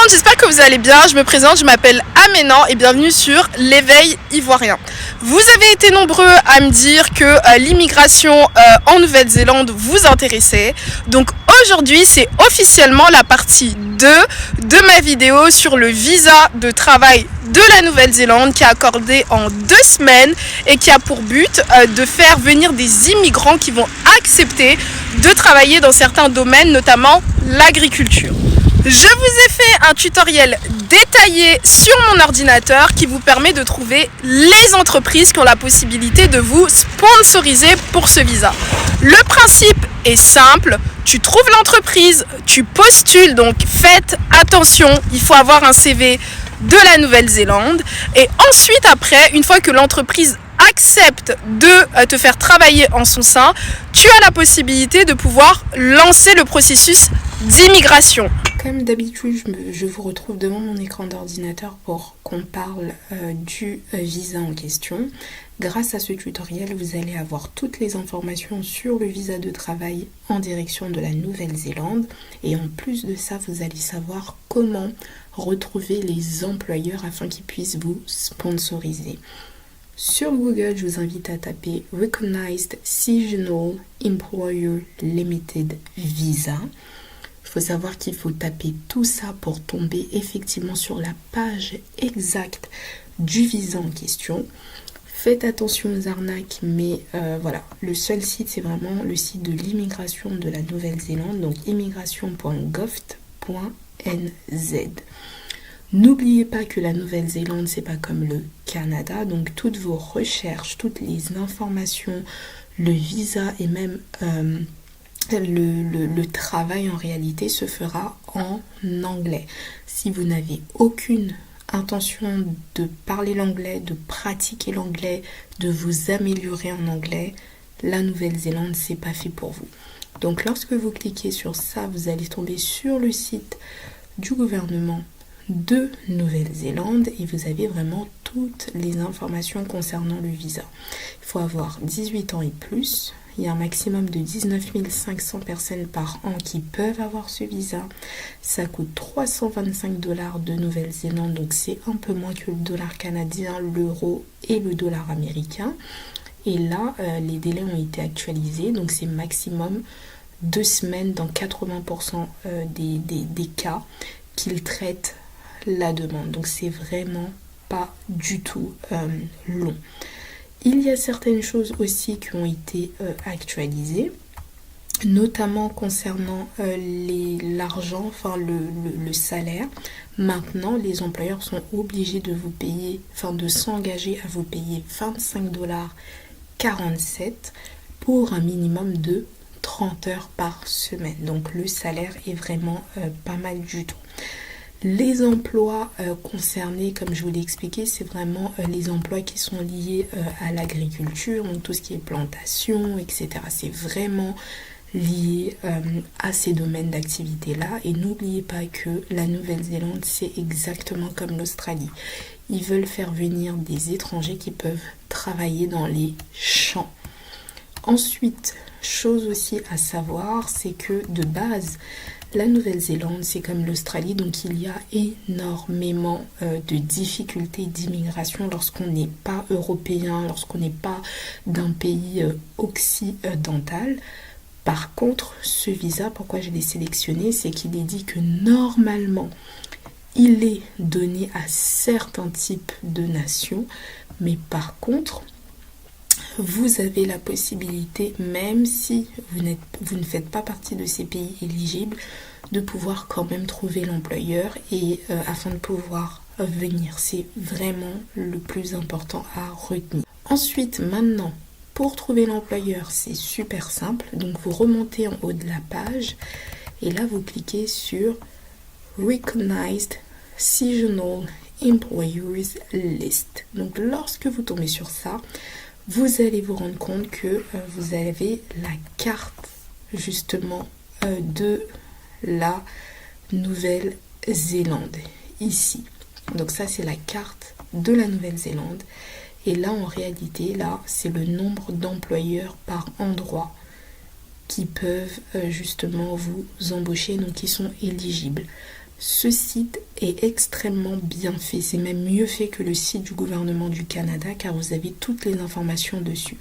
monde, j'espère que vous allez bien. Je me présente, je m'appelle Aménan et bienvenue sur l'éveil ivoirien. Vous avez été nombreux à me dire que l'immigration en Nouvelle-Zélande vous intéressait. Donc aujourd'hui, c'est officiellement la partie 2 de ma vidéo sur le visa de travail de la Nouvelle-Zélande qui est accordé en 2 semaines et qui a pour but de faire venir des immigrants qui vont accepter de travailler dans certains domaines, notamment l'agriculture. Je vous ai fait un tutoriel détaillé sur mon ordinateur qui vous permet de trouver les entreprises qui ont la possibilité de vous sponsoriser pour ce visa. Le principe est simple, tu trouves l'entreprise, tu postules, donc faites attention, il faut avoir un CV de la Nouvelle-Zélande et ensuite après, une fois que l'entreprise accepte de te faire travailler en son sein, tu as la possibilité de pouvoir lancer le processus d'immigration. Comme d'habitude, je vous retrouve devant mon écran d'ordinateur pour qu'on parle du visa en question. Grâce à ce tutoriel, vous allez avoir toutes les informations sur le visa de travail en direction de la Nouvelle-Zélande. Et en plus de ça, vous allez savoir comment retrouver les employeurs afin qu'ils puissent vous sponsoriser. Sur Google, je vous invite à taper Recognized Seasonal Employer Limited Visa. Il faut savoir qu'il faut taper tout ça pour tomber effectivement sur la page exacte du visa en question. Faites attention aux arnaques, mais voilà, le seul site, c'est vraiment le site de l'immigration de la Nouvelle-Zélande, donc immigration.gov.nz. N'oubliez pas que la Nouvelle-Zélande, c'est pas comme le Canada, donc toutes vos recherches, toutes les informations, le visa et même le travail en réalité se fera en anglais. Si vous n'avez aucune intention de parler l'anglais, de pratiquer l'anglais, de vous améliorer en anglais, la Nouvelle-Zélande, c'est pas fait pour vous. Donc lorsque vous cliquez sur ça, vous allez tomber sur le site du gouvernement de Nouvelle-Zélande et vous avez vraiment toutes les informations concernant le visa. Il faut avoir 18 ans et plus. Il y a un maximum de 19 500 personnes par an qui peuvent avoir ce visa. Ça coûte 325 $ de Nouvelle-Zélande, donc c'est un peu moins que le dollar canadien, l'euro et le dollar américain. Et là, les délais ont été actualisés, donc c'est maximum 2 semaines dans 80% des cas qu'ils traitent la demande. Donc c'est vraiment pas du tout long. Il y a certaines choses aussi qui ont été actualisées, notamment concernant l'argent, enfin le salaire. Maintenant, les employeurs sont obligés de vous payer, enfin de s'engager à vous payer 25,47 $ pour un minimum de 30 heures par semaine. Donc le salaire est vraiment pas mal du tout. Les emplois concernés, comme je vous l'ai expliqué, c'est vraiment les emplois qui sont liés à l'agriculture, donc tout ce qui est plantation, etc. C'est vraiment lié à ces domaines d'activité-là. Et n'oubliez pas que la Nouvelle-Zélande, c'est exactement comme l'Australie. Ils veulent faire venir des étrangers qui peuvent travailler dans les champs. Ensuite, chose aussi à savoir, c'est que de base, la Nouvelle-Zélande, c'est comme l'Australie, donc il y a énormément de difficultés d'immigration lorsqu'on n'est pas européen, lorsqu'on n'est pas d'un pays occidental. Par contre, ce visa, pourquoi je l'ai sélectionné, c'est qu'il est dit que normalement, il est donné à certains types de nations, mais par contre, vous avez la possibilité, même si vous ne faites pas partie de ces pays éligibles, de pouvoir quand même trouver l'employeur et afin de pouvoir venir. C'est vraiment le plus important à retenir. Ensuite, maintenant, pour trouver l'employeur, c'est super simple. Donc, vous remontez en haut de la page et là, vous cliquez sur Recognized Seasonal Employers List. Donc, lorsque vous tombez sur ça, vous allez vous rendre compte que vous avez la carte justement de la Nouvelle-Zélande ici. Donc ça, c'est la carte de la Nouvelle-Zélande. Et là, en réalité, là, c'est le nombre d'employeurs par endroit qui peuvent justement vous embaucher, donc qui sont éligibles. Ce site est extrêmement bien fait, c'est même mieux fait que le site du gouvernement du Canada car vous avez toutes les informations dessus.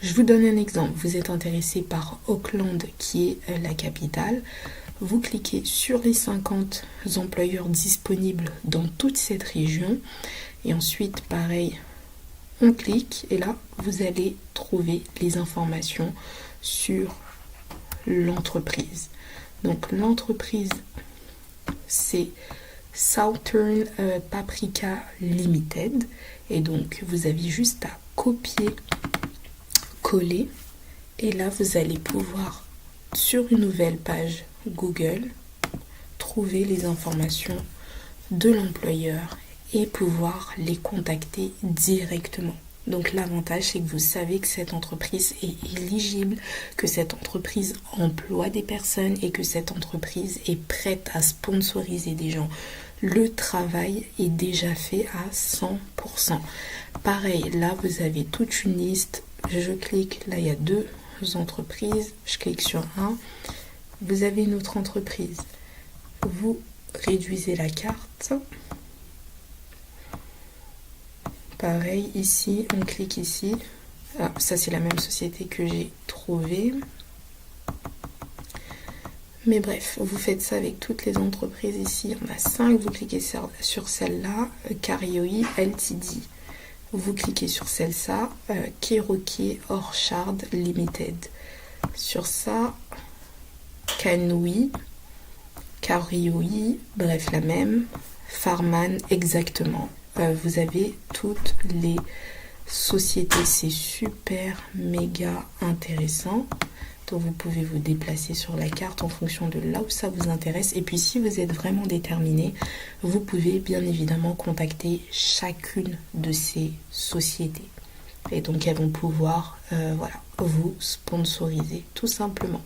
Je vous donne un exemple, vous êtes intéressé par Auckland qui est la capitale, vous cliquez sur les 50 employeurs disponibles dans toute cette région et ensuite pareil, on clique et là vous allez trouver les informations sur l'entreprise. Donc l'entreprise c'est Southern Paprika Limited et donc vous avez juste à copier coller et là vous allez pouvoir sur une nouvelle page Google trouver les informations de l'employeur et pouvoir les contacter directement. Donc l'avantage c'est que vous savez que cette entreprise est éligible, que cette entreprise emploie des personnes et que cette entreprise est prête à sponsoriser des gens. Le travail est déjà fait à 100%. Pareil, là vous avez toute une liste. Je clique, là il y a 2 entreprises. Je clique sur un. Vous avez une autre entreprise. Vous réduisez la carte. Pareil, ici, on clique ici. Ah, ça, c'est la même société que j'ai trouvée. Mais bref, vous faites ça avec toutes les entreprises ici. On a 5. Vous cliquez sur celle-là, Karaoke Ltd. Vous cliquez sur celle-là, Cherokee Orchard Limited. Sur ça, Kanui, Karaoke, bref, la même. Farman, exactement. Vous avez toutes les sociétés, c'est super méga intéressant. Donc vous pouvez vous déplacer sur la carte en fonction de là où ça vous intéresse. Et puis si vous êtes vraiment déterminé, vous pouvez bien évidemment contacter chacune de ces sociétés. Et donc elles vont pouvoir voilà, vous sponsoriser tout simplement.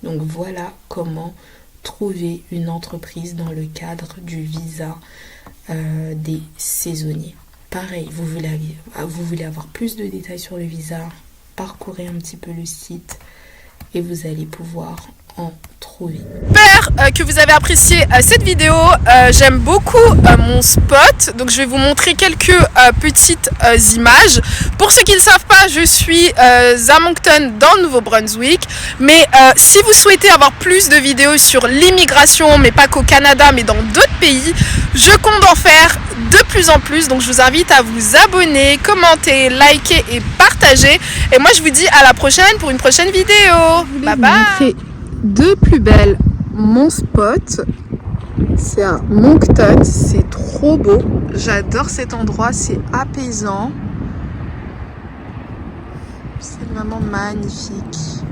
Donc voilà comment trouver une entreprise dans le cadre du visa des saisonniers. Pareil, vous voulez avoir plus de détails sur le visa, parcourez un petit peu le site et vous allez pouvoir en trouver. J'espère que vous avez apprécié cette vidéo. J'aime beaucoup mon spot, donc je vais vous montrer quelques petites images. Pour ceux qui ne savent pas, je suis à Moncton dans le Nouveau-Brunswick, mais si vous souhaitez avoir plus de vidéos sur l'immigration, mais pas qu'au Canada, mais dans d'autres pays, je compte en faire de plus en plus, donc je vous invite à vous abonner, commenter, liker et partager. Et moi je vous dis à la prochaine pour une prochaine vidéo. Bye bye. De plus belle mon spot, c'est à Moncton, c'est trop beau, j'adore cet endroit, c'est apaisant, c'est vraiment magnifique.